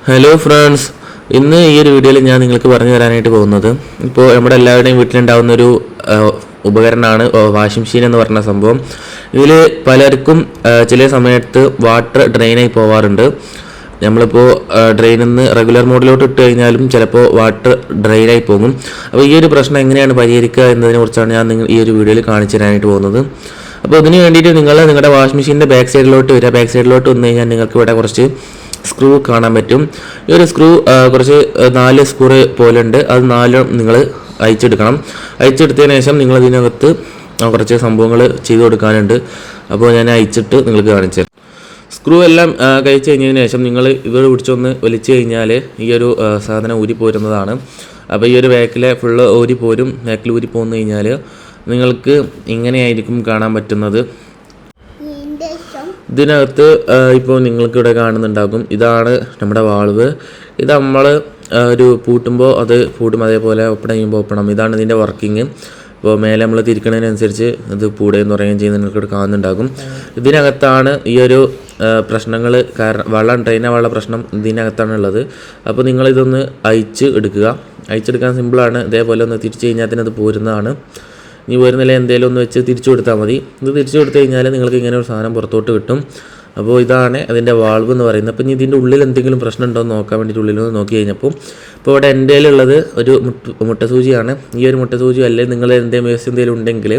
Hello friends, ഇന്ന് ഈ ഒരു വീഡിയോയിൽ ഞാൻ നിങ്ങൾക്ക് പറഞ്ഞു തരാനായിട്ട് പോകുന്നത് ഇപ്പോൾ നമ്മുടെ എല്ലാവരുടെയും വീട്ടിലുണ്ടാകുന്നൊരു ഉപകരണമാണ് വാഷിംഗ് മെഷീൻ എന്ന് പറഞ്ഞ സംഭവം. ഇതിൽ പലർക്കും ചില സമയത്ത് വാട്ടർ ഡ്രെയിനായി പോകാറുണ്ട്. നമ്മളിപ്പോൾ ഡ്രെയിനിൽ നിന്ന് റെഗുലർ മോഡിലോട്ട് ഇട്ട് കഴിഞ്ഞാലും ചിലപ്പോൾ വാട്ടർ ഡ്രെയിനായി പോകും. അപ്പോൾ ഈ ഒരു പ്രശ്നം എങ്ങനെയാണ് പരിഹരിക്കുക എന്നതിനെക്കുറിച്ചാണ് ഞാൻ ഈ ഒരു വീഡിയോയിൽ കാണിച്ചു തരാനായിട്ട് പോകുന്നത്. അപ്പോൾ ഇതിന് വേണ്ടിയിട്ട് നിങ്ങളുടെ വാഷിംഗ് മെഷീൻ്റെ ബാക്ക് സൈഡിലോട്ട് വന്നു കഴിഞ്ഞാൽ നിങ്ങൾക്ക് ഇവിടെ കുറച്ച് സ്ക്രൂ കാണാൻ പറ്റും. ഈ ഒരു സ്ക്രൂ കുറച്ച് 4 സ്ക്രൂ പോലെ ഉണ്ട്. അത് 4 നിങ്ങൾ അയച്ചെടുത്തതിന് ശേഷം നിങ്ങൾ ഇതിനകത്ത് കുറച്ച് സംഭവങ്ങൾ ചെയ്തു കൊടുക്കാനുണ്ട്. അപ്പോൾ ഞാൻ അയച്ചിട്ട് നിങ്ങൾക്ക് കാണിച്ചു തരാം. സ്ക്രൂ എല്ലാം കഴിച്ച് കഴിഞ്ഞതിന് ശേഷം നിങ്ങൾ ഇവർ പിടിച്ചൊന്ന് വലിച്ചു കഴിഞ്ഞാൽ ഈ ഒരു സാധനം ഊരി പോരുന്നതാണ്. അപ്പോൾ ഈ ഒരു ബാക്കിൽ ഊരി പോന്നു കഴിഞ്ഞാൽ നിങ്ങൾക്ക് ഇങ്ങനെയായിരിക്കും കാണാൻ പറ്റുന്നത്. ഇതിനകത്ത് ഇപ്പോൾ നിങ്ങൾക്കിവിടെ കാണുന്നുണ്ടാകും, ഇതാണ് നമ്മുടെ വാൾവ്. ഇത് നമ്മൾ ഒരു പൂട്ടുമ്പോൾ അത് പൂട്ടും, അതേപോലെ ഓപ്പൺ ചെയ്യുമ്പോൾ ഓപ്പണം. ഇതാണ് ഇതിൻ്റെ വർക്കിംഗ്. ഇപ്പോൾ മേലെ നമ്മൾ തിരിക്കണതിനനുസരിച്ച് ഇത് പൂടുകയെന്ന് പറയുകയും ചെയ്യുന്നത് നിങ്ങൾക്കിവിടെ കാണുന്നുണ്ടാകും. ഇതിനകത്താണ് ഈ ഒരു പ്രശ്നങ്ങൾ, കാരണം ഡ്രെയിനുള്ള പ്രശ്നം ഇതിനകത്താണ് ഉള്ളത്. അപ്പോൾ നിങ്ങളിതൊന്ന് അയച്ചെടുക്കാൻ സിമ്പിളാണ്. ഇതേപോലെ ഒന്ന് തിരിച്ച് കഴിഞ്ഞാൽ തന്നെ അത് പോരുന്നതാണ്. ഇനി വരുന്നില്ല എന്തെങ്കിലും ഒന്ന് വെച്ച് തിരിച്ചു കൊടുത്താൽ മതി. ഇത് തിരിച്ചു കൊടുത്തു കഴിഞ്ഞാൽ നിങ്ങൾക്ക് ഇങ്ങനെ ഒരു സാധനം പുറത്തോട്ട് കിട്ടും. അപ്പോൾ ഇതാണ് അതിൻ്റെ വാൾവ് എന്ന് പറയുന്നത്. അപ്പോൾ ഇനി ഇതിൻ്റെ ഉള്ളിൽ എന്തെങ്കിലും പ്രശ്നം ഉണ്ടോ എന്ന് നോക്കാൻ വേണ്ടിയിട്ട് ഉള്ളിലൊന്ന് നോക്കി കഴിഞ്ഞപ്പോൾ ഇപ്പോൾ ഇവിടെ എൻ്റെ ഉള്ളത് ഒരു മുട്ടസൂചിയാണ്. ഈ ഒരു മുട്ടസൂചി അല്ലെങ്കിൽ നിങ്ങൾ എന്തെങ്കിലും ഉണ്ടെങ്കിൽ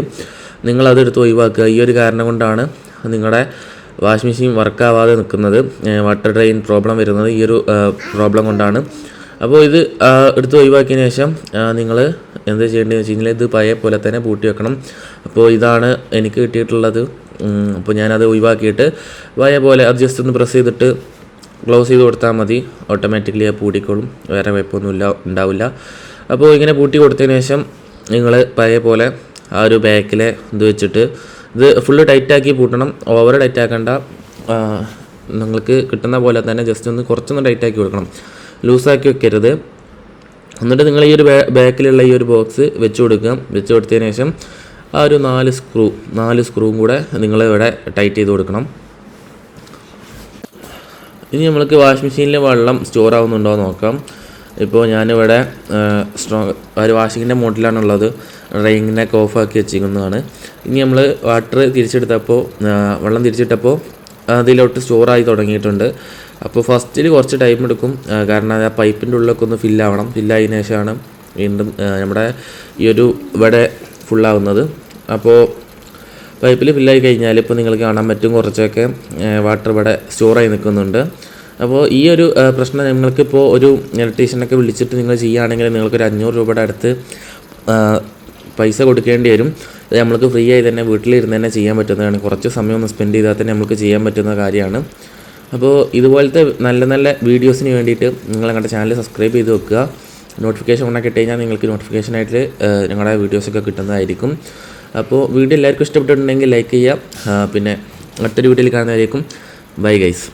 നിങ്ങളതെടുത്ത് ഒഴിവാക്കുക. ഈ ഒരു കാരണം കൊണ്ടാണ് നിങ്ങളുടെ വാഷിംഗ് മെഷീൻ വർക്കാവാതെ നിൽക്കുന്നത്, വാട്ടർ ഡ്രെയിൻ പ്രോബ്ലം വരുന്നത് ഈ ഒരു പ്രോബ്ലം കൊണ്ടാണ്. അപ്പോൾ ഇത് എടുത്ത് ഒഴിവാക്കിയതിന് ശേഷം നിങ്ങൾ എന്താ ചെയ്യേണ്ടതെന്ന് വെച്ച് കഴിഞ്ഞാൽ ഇത് പഴയ പോലെ തന്നെ പൂട്ടി വെക്കണം. അപ്പോൾ ഇതാണ് എനിക്ക് കിട്ടിയിട്ടുള്ളത്. അപ്പോൾ ഞാനത് ഒഴിവാക്കിയിട്ട് പഴയ പോലെ അത് ജസ്റ്റ് ഒന്ന് പ്രസ് ചെയ്തിട്ട് ക്ലോസ് ചെയ്ത് കൊടുത്താൽ മതി. ഓട്ടോമാറ്റിക്കലി അത് പൂട്ടിക്കോളും, വേറെ കുഴപ്പമൊന്നുമില്ല ഉണ്ടാവില്ല. അപ്പോൾ ഇങ്ങനെ പൂട്ടി കൊടുത്തതിന് ശേഷം നിങ്ങൾ പഴയ പോലെ ആ ഒരു ബാക്കിലെ ഇത് വെച്ചിട്ട് ഇത് ഫുള്ള് ടൈറ്റാക്കി പൂട്ടണം. ഓവർ ടൈറ്റ് ആക്കേണ്ട, നിങ്ങൾക്ക് കിട്ടുന്ന പോലെ തന്നെ ജസ്റ്റ് ഒന്ന് കുറച്ചൊന്ന് ടൈറ്റാക്കി കൊടുക്കണം, ലൂസാക്കി വെക്കരുത്. എന്നിട്ട് നിങ്ങൾ ഈ ഒരു ബാക്കിലുള്ള ഈ ഒരു ബോക്സ് വെച്ച് കൊടുത്തതിന് ശേഷം ആ ഒരു 4 സ്ക്രൂവും കൂടെ നിങ്ങൾ ഇവിടെ ടൈറ്റ് ചെയ്ത് കൊടുക്കണം. ഇനി നമ്മൾക്ക് വാഷിംഗ് മെഷീനിൽ വെള്ളം സ്റ്റോർ ആവുന്നുണ്ടോ എന്ന് നോക്കാം. ഇപ്പോൾ ഞാനിവിടെ ഒരു വാഷിങ്ങിൻ്റെ മോഡിലാണുള്ളത്. ഡ്രെയിനിനൊക്കെ ഓഫാക്കി വെച്ചിരിക്കുന്നതാണ്. ഇനി നമ്മൾ വെള്ളം തിരിച്ചിട്ടപ്പോൾ അതിലോട്ട് സ്റ്റോറായി തുടങ്ങിയിട്ടുണ്ട്. അപ്പോൾ ഫസ്റ്റിൽ കുറച്ച് ടൈം എടുക്കും, കാരണം ആ പൈപ്പിൻ്റെ ഉള്ളിലൊക്കെ ഒന്ന് ഫില്ലായതിനു ശേഷമാണ് വീണ്ടും നമ്മുടെ ഈ ഒരു ഇവിടെ ഫുള്ളാവുന്നത്. അപ്പോൾ പൈപ്പിൽ ഫില്ലായി കഴിഞ്ഞാൽ ഇപ്പോൾ നിങ്ങൾക്ക് കാണാൻ പറ്റും കുറച്ചൊക്കെ വാട്ടർ ഇവിടെ സ്റ്റോറായി നിൽക്കുന്നുണ്ട്. അപ്പോൾ ഈ ഒരു പ്രശ്നം നിങ്ങൾക്കിപ്പോൾ ഒരു ഇലക്ട്രീഷ്യനൊക്കെ വിളിച്ചിട്ട് നിങ്ങൾ ചെയ്യുകയാണെങ്കിൽ നിങ്ങൾക്കൊരു 500 രൂപയുടെ അടുത്ത് പൈസ കൊടുക്കേണ്ടി വരും. അത് നമ്മൾക്ക് ഫ്രീ ആയി തന്നെ വീട്ടിലിരുന്ന് തന്നെ ചെയ്യാൻ പറ്റുന്നതാണ്. കുറച്ച് സമയം ഒന്ന് സ്പെൻഡ് ചെയ്താൽ തന്നെ നമുക്ക് ചെയ്യാൻ പറ്റുന്ന കാര്യമാണ്. അപ്പോൾ ഇതുപോലത്തെ നല്ല നല്ല വീഡിയോസിന് വേണ്ടിയിട്ട് നിങ്ങൾ ഞങ്ങളുടെ ചാനൽ സബ്സ്ക്രൈബ് ചെയ്ത് വെക്കുക. നോട്ടിഫിക്കേഷൻ ഓണാക്കി ഇട്ട് കഴിഞ്ഞാൽ നിങ്ങൾക്ക് നോട്ടിഫിക്കേഷനായിട്ട് ഞങ്ങളുടെ വീഡിയോസൊക്കെ കിട്ടുന്നതായിരിക്കും. അപ്പോൾ വീഡിയോ എല്ലാവർക്കും ഇഷ്ടപ്പെട്ടിട്ടുണ്ടെങ്കിൽ ലൈക്ക് ചെയ്യുക. പിന്നെ അടുത്തൊരു വീഡിയോയിൽ കാണുന്നതായിരിക്കും. Bye guys.